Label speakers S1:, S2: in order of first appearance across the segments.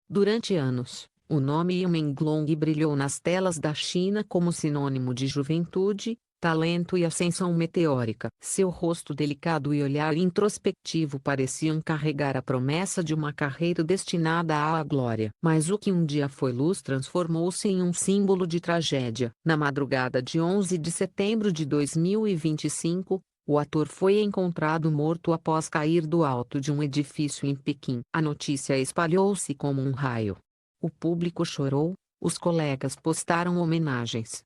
S1: Durante anos, o nome Yu Menglong brilhou nas telas da China como sinônimo de juventude, talento e ascensão meteórica. Seu rosto delicado e olhar introspectivo pareciam carregar a promessa de uma carreira destinada à glória. Mas o que um dia foi luz transformou-se em um símbolo de tragédia. Na madrugada de 11 de setembro de 2025, o ator foi encontrado morto após cair do alto de um edifício em Pequim. A notícia espalhou-se como um raio. O público chorou, os colegas postaram homenagens.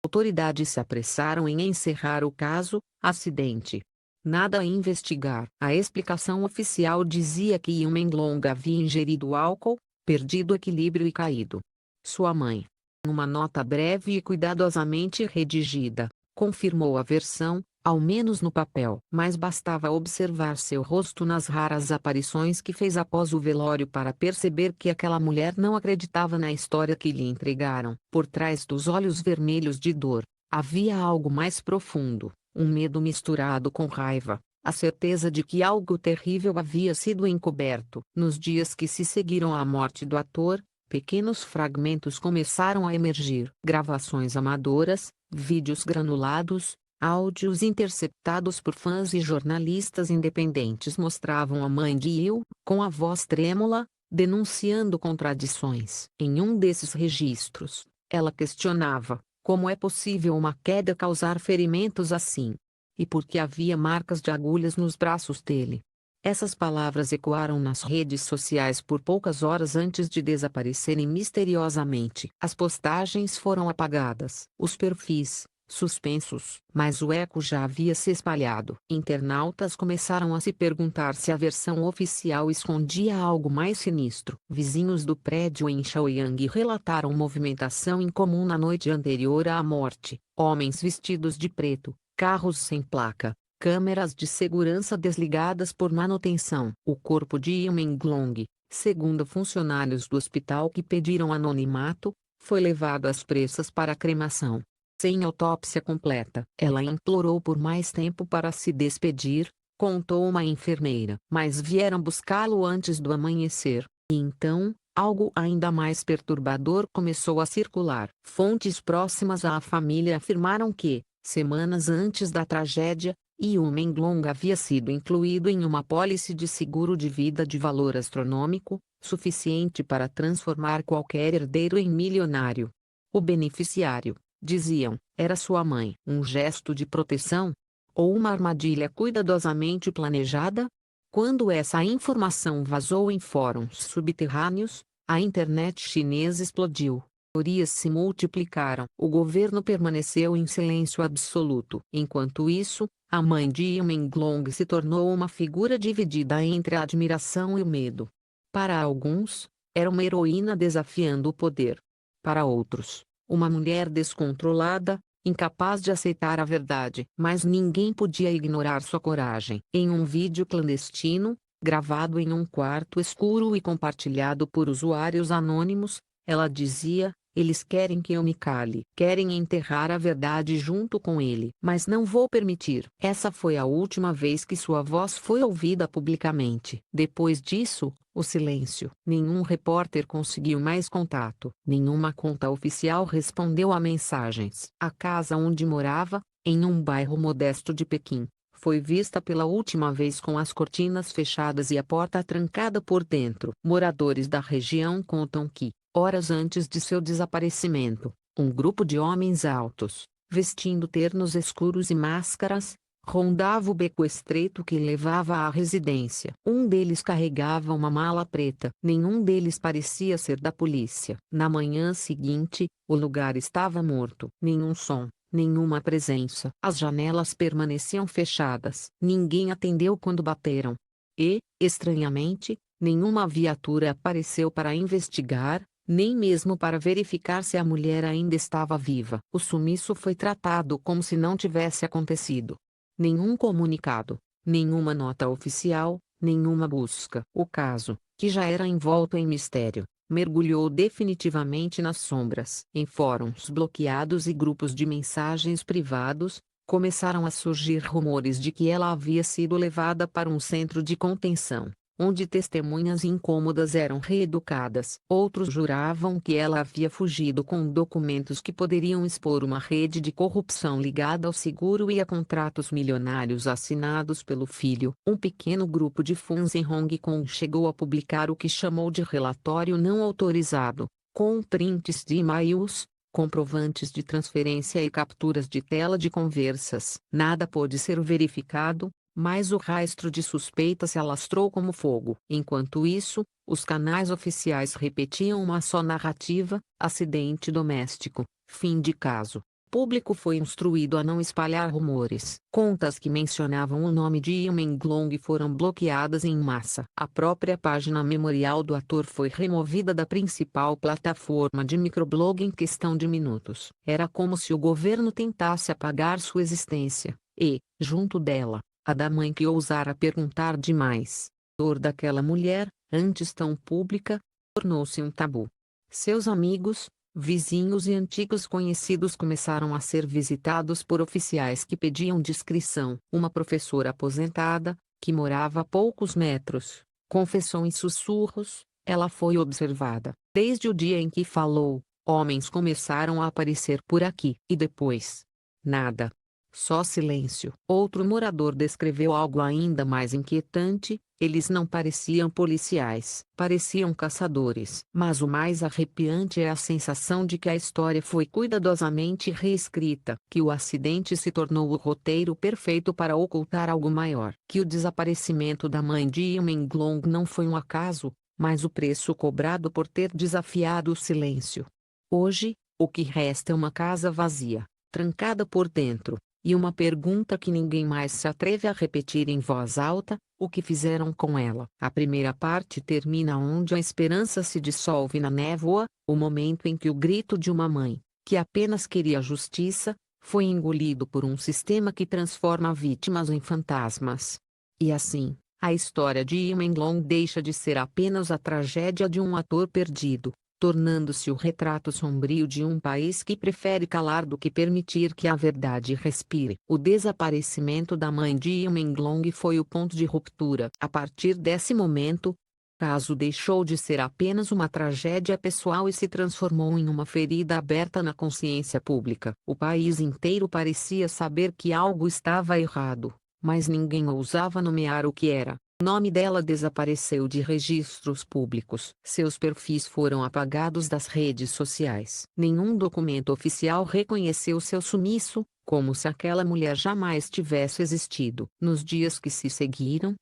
S1: Autoridades se apressaram em encerrar o caso, acidente. Nada a investigar. A explicação oficial dizia que Yu Menglong havia ingerido álcool, perdido o equilíbrio e caído. Sua mãe, uma nota breve e cuidadosamente redigida, confirmou a versão, ao menos no papel. Mas bastava observar seu rosto nas raras aparições que fez após o velório para perceber que aquela mulher não acreditava na história que lhe entregaram. Por trás dos olhos vermelhos de dor, havia algo mais profundo, um medo misturado com raiva, a certeza de que algo terrível havia sido encoberto. Nos dias que se seguiram à morte do ator, pequenos fragmentos começaram a emergir. Gravações amadoras, vídeos granulados, áudios interceptados por fãs e jornalistas independentes mostravam a mãe de Yu, com a voz trêmula, denunciando contradições. Em um desses registros, ela questionava: como é possível uma queda causar ferimentos assim? E por que havia marcas de agulhas nos braços dele? Essas palavras ecoaram nas redes sociais por poucas horas antes de desaparecerem misteriosamente. As postagens foram apagadas, os perfis suspensos, mas o eco já havia se espalhado. Internautas começaram a se perguntar se a versão oficial escondia algo mais sinistro. Vizinhos do prédio em Chaoyang relataram movimentação incomum na noite anterior à morte, homens vestidos de preto, carros sem placa, câmeras de segurança desligadas por manutenção. O corpo de Yu Menglong, segundo funcionários do hospital que pediram anonimato, foi levado às pressas para a cremação. Sem autópsia completa. Ela implorou por mais tempo para se despedir, contou uma enfermeira. Mas vieram buscá-lo antes do amanhecer. E então, algo ainda mais perturbador começou a circular. Fontes próximas à família afirmaram que, semanas antes da tragédia, Yu Menglong havia sido incluído em uma apólice de seguro de vida de valor astronômico, suficiente para transformar qualquer herdeiro em milionário. O beneficiário, diziam, era sua mãe. Um gesto de proteção? Ou uma armadilha cuidadosamente planejada? Quando essa informação vazou em fóruns subterrâneos, a internet chinesa explodiu. Teorias se multiplicaram. O governo permaneceu em silêncio absoluto. Enquanto isso, a mãe de Yu Menglong se tornou uma figura dividida entre a admiração e o medo. Para alguns, era uma heroína desafiando o poder. Para outros, uma mulher descontrolada, incapaz de aceitar a verdade. Mas ninguém podia ignorar sua coragem. Em um vídeo clandestino, gravado em um quarto escuro e compartilhado por usuários anônimos, ela dizia: eles querem que eu me cale. Querem enterrar a verdade junto com ele. Mas não vou permitir. Essa foi a última vez que sua voz foi ouvida publicamente. Depois disso, o silêncio. Nenhum repórter conseguiu mais contato. Nenhuma conta oficial respondeu a mensagens. A casa onde morava, em um bairro modesto de Pequim, foi vista pela última vez com as cortinas fechadas e a porta trancada por dentro. Moradores da região contam que, horas antes de seu desaparecimento, um grupo de homens altos, vestindo ternos escuros e máscaras, rondava o beco estreito que levava à residência. Um deles carregava uma mala preta. Nenhum deles parecia ser da polícia. Na manhã seguinte, o lugar estava morto. Nenhum som, nenhuma presença. As janelas permaneciam fechadas. Ninguém atendeu quando bateram. E, estranhamente, nenhuma viatura apareceu para investigar, nem mesmo para verificar se a mulher ainda estava viva. O sumiço foi tratado como se não tivesse acontecido. Nenhum comunicado, nenhuma nota oficial, nenhuma busca. O caso, que já era envolto em mistério, mergulhou definitivamente nas sombras. Em fóruns bloqueados e grupos de mensagens privados, começaram a surgir rumores de que ela havia sido levada para um centro de contenção, onde testemunhas incômodas eram reeducadas. Outros juravam que ela havia fugido com documentos que poderiam expor uma rede de corrupção ligada ao seguro e a contratos milionários assinados pelo filho. Um pequeno grupo de fãs em Hong Kong chegou a publicar o que chamou de relatório não autorizado, com prints de e-mails, comprovantes de transferência e capturas de tela de conversas. Nada pôde ser verificado, mas o rastro de suspeita se alastrou como fogo. Enquanto isso, os canais oficiais repetiam uma só narrativa: acidente doméstico, fim de caso. O público foi instruído a não espalhar rumores. Contas que mencionavam o nome de Lee Meng-lon foram bloqueadas em massa. A própria página memorial do ator foi removida da principal plataforma de microblog em questão de minutos. Era como se o governo tentasse apagar sua existência, e, junto dela, a da mãe que ousara perguntar demais. A dor daquela mulher, antes tão pública, tornou-se um tabu. Seus amigos, vizinhos e antigos conhecidos começaram a ser visitados por oficiais que pediam discrição. Uma professora aposentada, que morava a poucos metros, confessou em sussurros: ela foi observada. Desde o dia em que falou, homens começaram a aparecer por aqui. E depois? Nada. Só silêncio. Outro morador descreveu algo ainda mais inquietante: eles não pareciam policiais, pareciam caçadores. Mas o mais arrepiante é a sensação de que a história foi cuidadosamente reescrita, que o acidente se tornou o roteiro perfeito para ocultar algo maior, que o desaparecimento da mãe de Lee Meng-lon não foi um acaso, mas o preço cobrado por ter desafiado o silêncio. Hoje, o que resta é uma casa vazia, trancada por dentro. E uma pergunta que ninguém mais se atreve a repetir em voz alta: o que fizeram com ela? A primeira parte termina onde a esperança se dissolve na névoa, o momento em que o grito de uma mãe, que apenas queria justiça, foi engolido por um sistema que transforma vítimas em fantasmas. E assim, a história de Lee Meng-lon deixa de ser apenas a tragédia de um ator perdido, tornando-se o retrato sombrio de um país que prefere calar do que permitir que a verdade respire. O desaparecimento da mãe de Lee Meng-lon foi o ponto de ruptura. A partir desse momento, o caso deixou de ser apenas uma tragédia pessoal e se transformou em uma ferida aberta na consciência pública. O país inteiro parecia saber que algo estava errado, mas ninguém ousava nomear o que era. O nome dela desapareceu de registros públicos. Seus perfis foram apagados das redes sociais. Nenhum documento oficial reconheceu seu sumiço, como se aquela mulher jamais tivesse existido. Nos dias que se seguiram,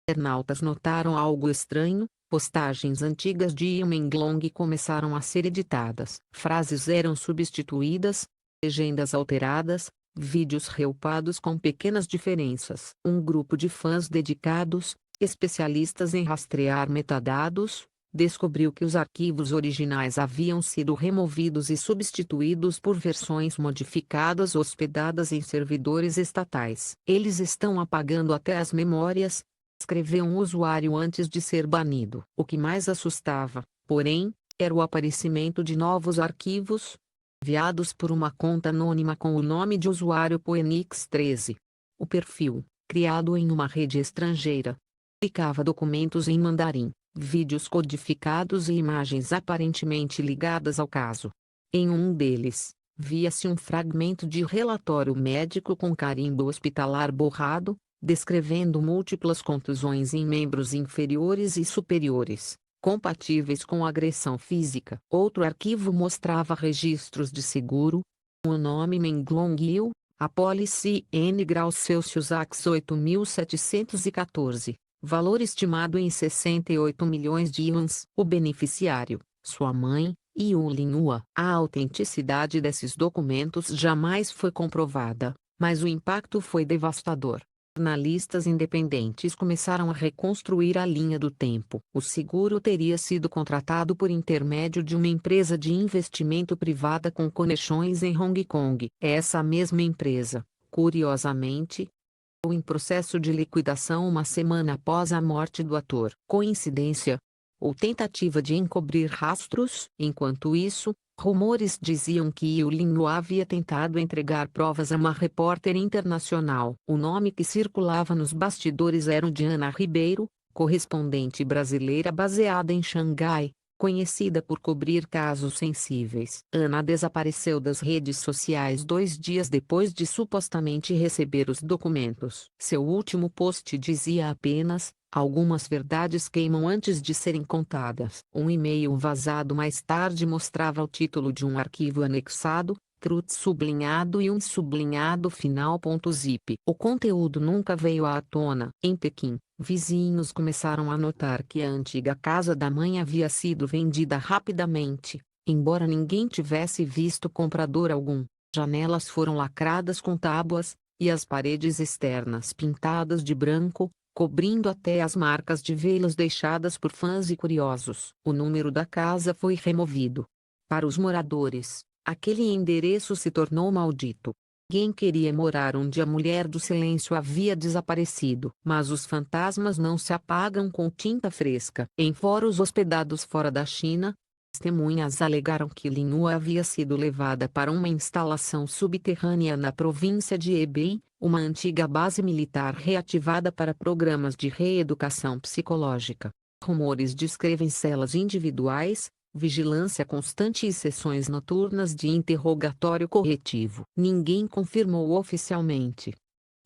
S1: internautas notaram algo estranho: postagens antigas de Lee Meng-lon começaram a ser editadas. Frases eram substituídas, legendas alteradas, vídeos reupados com pequenas diferenças. Um grupo de fãs dedicados, especialistas em rastrear metadados, descobriu que os arquivos originais haviam sido removidos e substituídos por versões modificadas hospedadas em servidores estatais. Eles estão apagando até as memórias, escreveu um usuário antes de ser banido. O que mais assustava, porém, era o aparecimento de novos arquivos, enviados por uma conta anônima com o nome de usuário Poenix13. O perfil, criado em uma rede estrangeira, publicava documentos em mandarim, vídeos codificados e imagens aparentemente ligadas ao caso. Em um deles, via-se um fragmento de relatório médico com carimbo hospitalar borrado, descrevendo múltiplas contusões em membros inferiores e superiores, compatíveis com agressão física. Outro arquivo mostrava registros de seguro, o nome Meng-lon Gil, a pólice N graus Celsius AX 8714. Valor estimado em 68 milhões de yuans. O beneficiário, sua mãe, Yu Linhua. A autenticidade desses documentos jamais foi comprovada, mas o impacto foi devastador. Jornalistas independentes começaram a reconstruir a linha do tempo. O seguro teria sido contratado por intermédio de uma empresa de investimento privada com conexões em Hong Kong. Essa mesma empresa, curiosamente, em processo de liquidação uma semana após a morte do ator. Coincidência? Ou tentativa de encobrir rastros? Enquanto isso, rumores diziam que Yu Linhua havia tentado entregar provas a uma repórter internacional. O nome que circulava nos bastidores era o de Ana Ribeiro, correspondente brasileira baseada em Xangai, conhecida por cobrir casos sensíveis. Ana desapareceu das redes sociais 2 dias depois de supostamente receber os documentos. Seu último post dizia apenas: algumas verdades queimam antes de serem contadas. Um e-mail vazado mais tarde mostrava o título de um arquivo anexado, truth sublinhado e um sublinhado final.zip. O conteúdo nunca veio à tona. Em Pequim, vizinhos começaram a notar que a antiga casa da mãe havia sido vendida rapidamente, embora ninguém tivesse visto comprador algum. Janelas foram lacradas com tábuas, e as paredes externas pintadas de branco, cobrindo até as marcas de velas deixadas por fãs e curiosos. O número da casa foi removido. Para os moradores, aquele endereço se tornou maldito. Ninguém queria morar onde a mulher do silêncio havia desaparecido. Mas os fantasmas não se apagam com tinta fresca. Em fóruns hospedados fora da China, testemunhas alegaram que Lin Hua havia sido levada para uma instalação subterrânea na província de Hebei, uma antiga base militar reativada para programas de reeducação psicológica. Rumores descrevem celas individuais, vigilância constante e sessões noturnas de interrogatório corretivo. Ninguém confirmou oficialmente.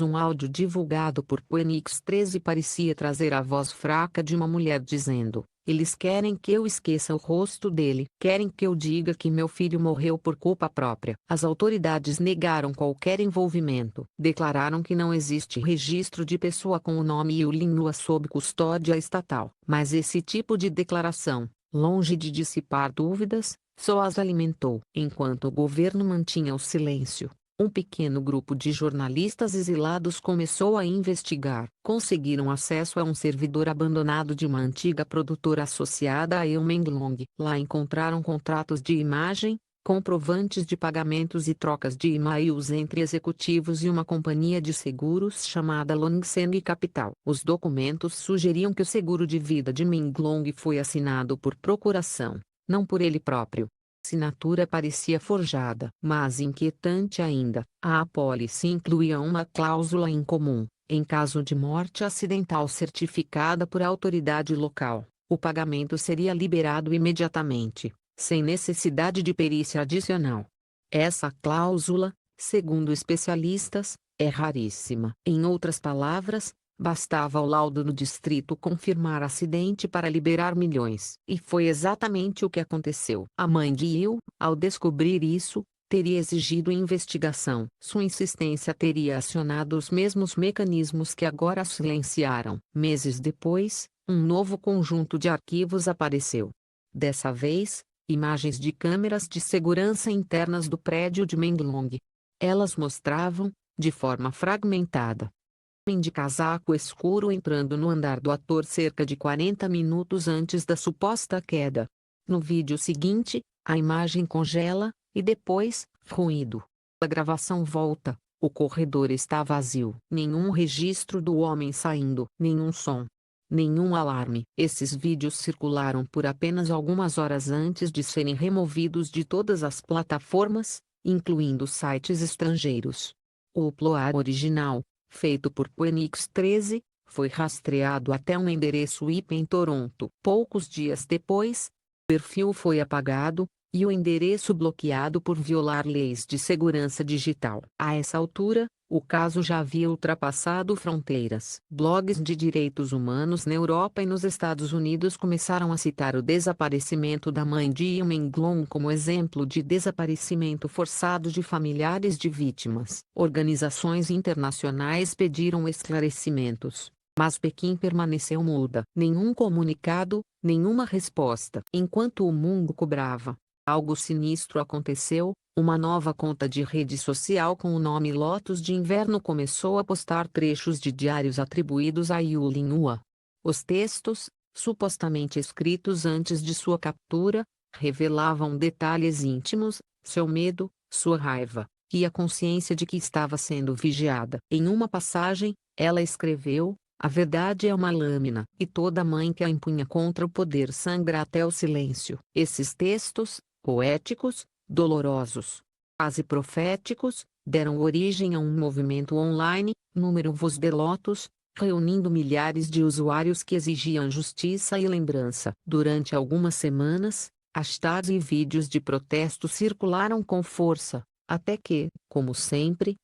S1: Um áudio divulgado por Phoenix 13 parecia trazer a voz fraca de uma mulher dizendo: eles querem que eu esqueça o rosto dele. Querem que eu diga que meu filho morreu por culpa própria. As autoridades negaram qualquer envolvimento. Declararam que não existe registro de pessoa com o nome Yulin Hua sob custódia estatal. Mas esse tipo de declaração, longe de dissipar dúvidas, só as alimentou. Enquanto o governo mantinha o silêncio, um pequeno grupo de jornalistas exilados começou a investigar. Conseguiram acesso a um servidor abandonado de uma antiga produtora associada a Eumeng. Lá encontraram contratos de imagem, comprovantes de pagamentos e trocas de e-mails entre executivos e uma companhia de seguros chamada Longseng Capital. Os documentos sugeriam que o seguro de vida de Menglong foi assinado por procuração, não por ele próprio. A assinatura parecia forjada. Mas inquietante ainda, a apólice incluía uma cláusula incomum: em caso de morte acidental certificada por autoridade local, o pagamento seria liberado imediatamente, sem necessidade de perícia adicional. Essa cláusula, segundo especialistas, é raríssima. Em outras palavras, bastava o laudo do distrito confirmar acidente para liberar milhões. E foi exatamente o que aconteceu. A mãe de Yu, ao descobrir isso, teria exigido investigação. Sua insistência teria acionado os mesmos mecanismos que agora a silenciaram. Meses depois, um novo conjunto de arquivos apareceu. Dessa vez, imagens de câmeras de segurança internas do prédio de Menglong. Elas mostravam, de forma fragmentada, homem de casaco escuro entrando no andar do ator cerca de 40 minutos antes da suposta queda. No vídeo seguinte, a imagem congela, e depois, ruído. A gravação volta, o corredor está vazio. Nenhum registro do homem saindo. Nenhum som. Nenhum alarme. Esses vídeos circularam por apenas algumas horas antes de serem removidos de todas as plataformas, incluindo sites estrangeiros. O upload original, feito por Phoenix 13, foi rastreado até um endereço IP em Toronto. Poucos dias depois, o perfil foi apagado, e o endereço bloqueado por violar leis de segurança digital. A essa altura, o caso já havia ultrapassado fronteiras. Blogs de direitos humanos na Europa e nos Estados Unidos começaram a citar o desaparecimento da mãe de Yu Menglong como exemplo de desaparecimento forçado de familiares de vítimas. Organizações internacionais pediram esclarecimentos, mas Pequim permaneceu muda. Nenhum comunicado, nenhuma resposta. Enquanto o mundo cobrava, algo sinistro aconteceu. Uma nova conta de rede social com o nome Lotus de Inverno começou a postar trechos de diários atribuídos a Yulin Hua. Os textos, supostamente escritos antes de sua captura, revelavam detalhes íntimos, seu medo, sua raiva, e a consciência de que estava sendo vigiada. Em uma passagem, ela escreveu: a verdade é uma lâmina, e toda mãe que a empunha contra o poder sangra até o silêncio. Esses textos, poéticos, dolorosos, quase proféticos, deram origem a um movimento online, número Voz de Lotus, reunindo milhares de usuários que exigiam justiça e lembrança. Durante algumas semanas, hashtags e vídeos de protesto circularam com força, até que, como sempre,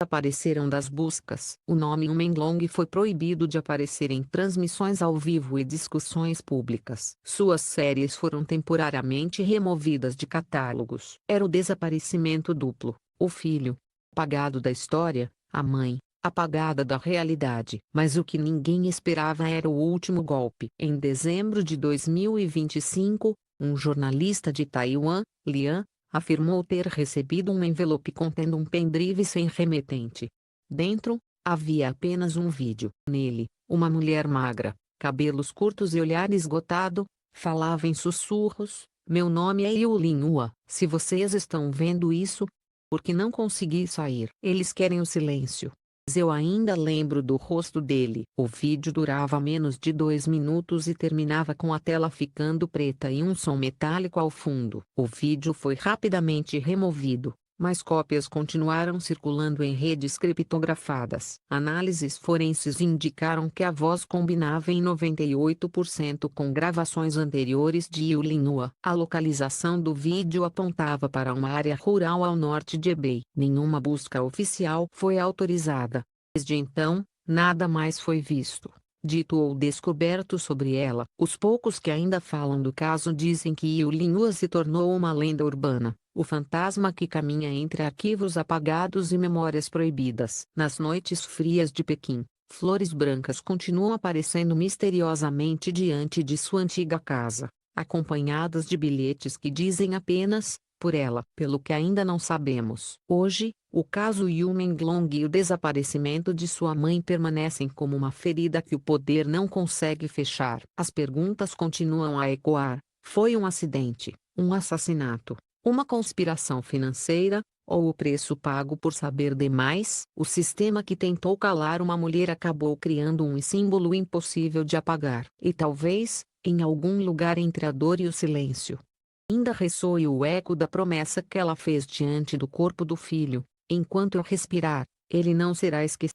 S1: apareceram das buscas. O nome Umenglong foi proibido de aparecer em transmissões ao vivo e discussões públicas. Suas séries foram temporariamente removidas de catálogos. Era o desaparecimento duplo: o filho, apagado da história, a mãe, apagada da realidade. Mas o que ninguém esperava era o último golpe. Em dezembro de 2025, um jornalista de Taiwan, Lian, afirmou ter recebido um envelope contendo um pendrive sem remetente. Dentro, havia apenas um vídeo. Nele, uma mulher magra, cabelos curtos e olhar esgotado, falava em sussurros: "Meu nome é Yulin Hua. Se vocês estão vendo isso, porque não consegui sair. Eles querem o silêncio." Mas eu ainda lembro do rosto dele. O vídeo durava menos de 2 minutos e terminava com a tela ficando preta e um som metálico ao fundo. O vídeo foi rapidamente removido, mas cópias continuaram circulando em redes criptografadas. Análises forenses indicaram que a voz combinava em 98% com gravações anteriores de Yulin Hua. A localização do vídeo apontava para uma área rural ao norte de Hebei. Nenhuma busca oficial foi autorizada. Desde então, nada mais foi visto, dito ou descoberto sobre ela. Os poucos que ainda falam do caso dizem que Yulin Hua se tornou uma lenda urbana, o fantasma que caminha entre arquivos apagados e memórias proibidas. Nas noites frias de Pequim, flores brancas continuam aparecendo misteriosamente diante de sua antiga casa, acompanhadas de bilhetes que dizem apenas: por ela. Pelo que ainda não sabemos. Hoje, o caso Yu Menglong e o desaparecimento de sua mãe permanecem como uma ferida que o poder não consegue fechar. As perguntas continuam a ecoar: foi um acidente, um assassinato, uma conspiração financeira, ou o preço pago por saber demais? O sistema que tentou calar uma mulher acabou criando um símbolo impossível de apagar. E talvez, em algum lugar entre a dor e o silêncio, ainda ressoe o eco da promessa que ela fez diante do corpo do filho: enquanto eu respirar, ele não será esquecido.